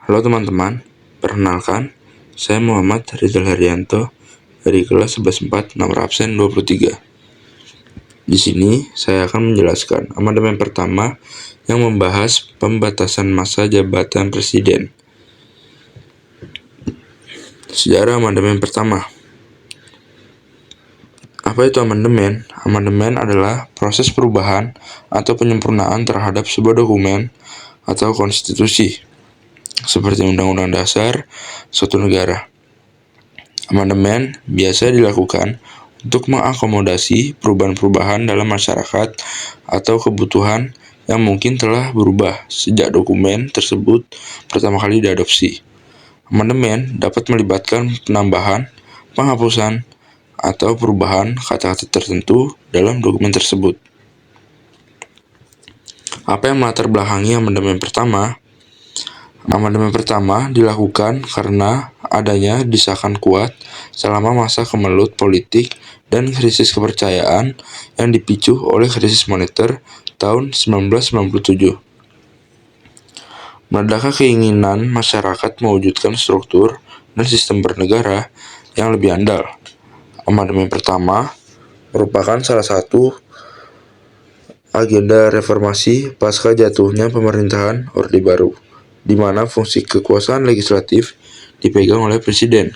Halo teman-teman, perkenalkan, saya Muhammad Rizal Haryanto dari kelas 11/4 nomor absen 23. Di sini saya akan menjelaskan amandemen pertama yang membahas pembatasan masa jabatan presiden. Sejarah amandemen pertama. Apa itu amandemen? Amandemen adalah proses perubahan atau penyempurnaan terhadap sebuah dokumen atau konstitusi, seperti Undang-Undang Dasar suatu negara. Amandemen biasa dilakukan untuk mengakomodasi perubahan-perubahan dalam masyarakat atau kebutuhan yang mungkin telah berubah sejak dokumen tersebut pertama kali diadopsi. Amandemen dapat melibatkan penambahan, penghapusan, atau perubahan kata-kata tertentu dalam dokumen tersebut. Apa yang melatar belakangi amandemen pertama? Amandemen pertama dilakukan karena adanya desakan kuat selama masa kemelut politik dan krisis kepercayaan yang dipicu oleh krisis moneter tahun 1997. Meledaknya keinginan masyarakat mewujudkan struktur dan sistem bernegara yang lebih andal. Amandemen pertama merupakan salah satu agenda reformasi pasca jatuhnya pemerintahan Orde Baru, di mana fungsi kekuasaan legislatif dipegang oleh presiden.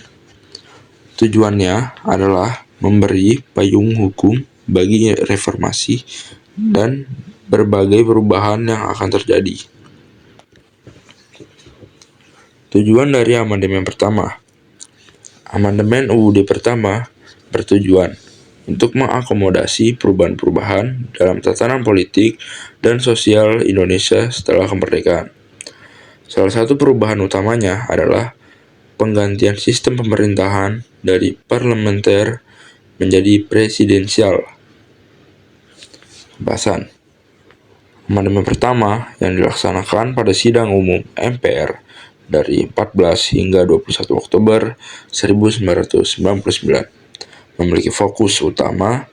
Tujuannya adalah memberi payung hukum bagi reformasi dan berbagai perubahan yang akan terjadi. Tujuan dari amandemen pertama. Amandemen UUD pertama bertujuan untuk mengakomodasi perubahan-perubahan dalam tatanan politik dan sosial Indonesia setelah kemerdekaan. Salah satu perubahan utamanya adalah penggantian sistem pemerintahan dari parlementer menjadi presidensial. Bahasan amandemen pertama yang dilaksanakan pada sidang umum MPR dari 14 hingga 21 Oktober 1999 memiliki fokus utama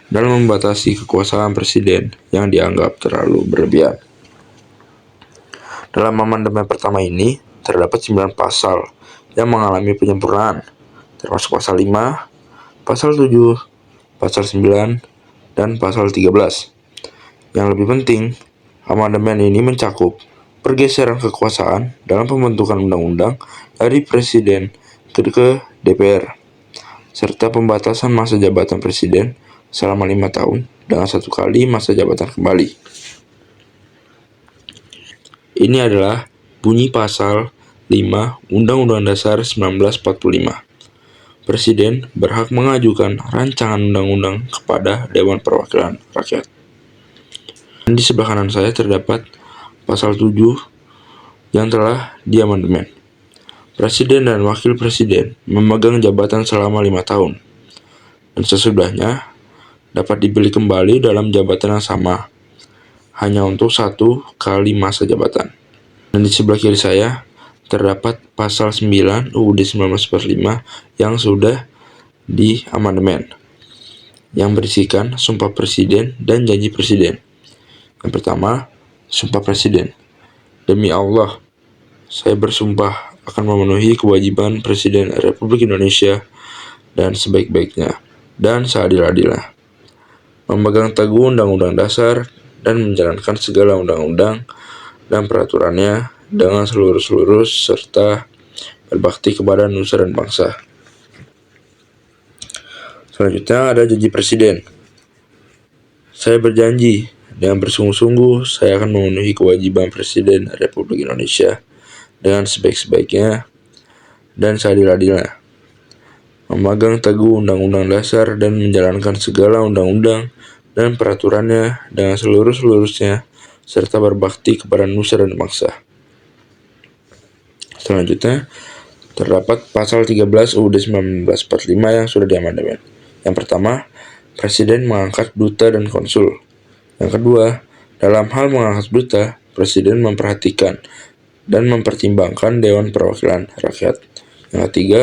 dalam membatasi kekuasaan presiden yang dianggap terlalu berlebihan. Dalam amandemen pertama ini, terdapat 9 pasal yang mengalami penyempurnaan, termasuk pasal 5, pasal 7, pasal 9, dan pasal 13. Yang lebih penting, amandemen ini mencakup pergeseran kekuasaan dalam pembentukan undang-undang dari presiden ke DPR, serta pembatasan masa jabatan presiden selama 5 tahun dengan 1 kali masa jabatan kembali. Ini adalah bunyi pasal 5 Undang-Undang Dasar 1945. Presiden berhak mengajukan rancangan undang-undang kepada Dewan Perwakilan Rakyat. Dan di sebelah kanan saya terdapat pasal 7 yang telah diamandemen. Presiden dan Wakil Presiden memegang jabatan selama 5 tahun, dan sesudahnya dapat dipilih kembali dalam jabatan yang sama, hanya untuk 1 kali masa jabatan. Dan di sebelah kiri saya terdapat pasal 9 UUD 1945 yang sudah diamandemen, yang berisikan sumpah presiden dan janji presiden. Yang pertama, sumpah presiden. Demi Allah, saya bersumpah akan memenuhi kewajiban Presiden Republik Indonesia dan sebaik-baiknya dan seadil-adilnya, memegang teguh Undang-Undang Dasar dan menjalankan segala undang-undang dan peraturannya dengan seluruh serta berbakti kepada nusa dan bangsa. Selanjutnya ada janji presiden. Saya berjanji dengan bersungguh-sungguh saya akan memenuhi kewajiban Presiden Republik Indonesia dengan sebaik-baiknya dan seadil-adilnya, memegang teguh Undang-Undang Dasar dan menjalankan segala undang-undang dan peraturannya dengan seluruhnya serta berbakti kepada nusa dan bangsa. Selanjutnya terdapat pasal 13 UUD 1945 yang sudah diamandemen. Yang pertama, Presiden mengangkat duta dan konsul. Yang kedua, dalam hal mengangkat duta, Presiden memperhatikan dan mempertimbangkan Dewan Perwakilan Rakyat. Yang ketiga,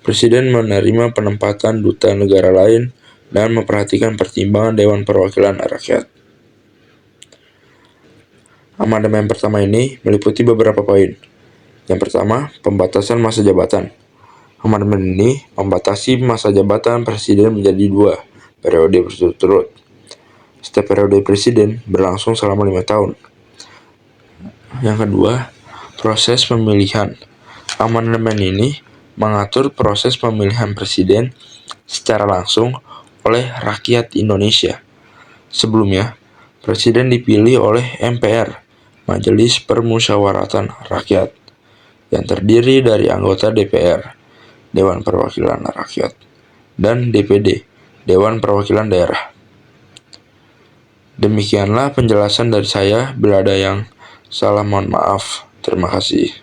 Presiden menerima penempatan duta negara lain dan memperhatikan pertimbangan Dewan Perwakilan Rakyat. Amandemen pertama ini meliputi beberapa poin. Yang pertama, pembatasan masa jabatan. Amandemen ini membatasi masa jabatan presiden menjadi 2 periode berturut-turut. Setiap periode presiden berlangsung selama 5 tahun. Yang kedua, proses pemilihan. Amandemen ini mengatur proses pemilihan presiden secara langsung oleh rakyat Indonesia. Sebelumnya, presiden dipilih oleh MPR, Majelis Permusyawaratan Rakyat, yang terdiri dari anggota DPR, Dewan Perwakilan Rakyat, dan DPD, Dewan Perwakilan Daerah. Demikianlah penjelasan dari saya. Bila ada yang salah, mohon maaf. Terima kasih.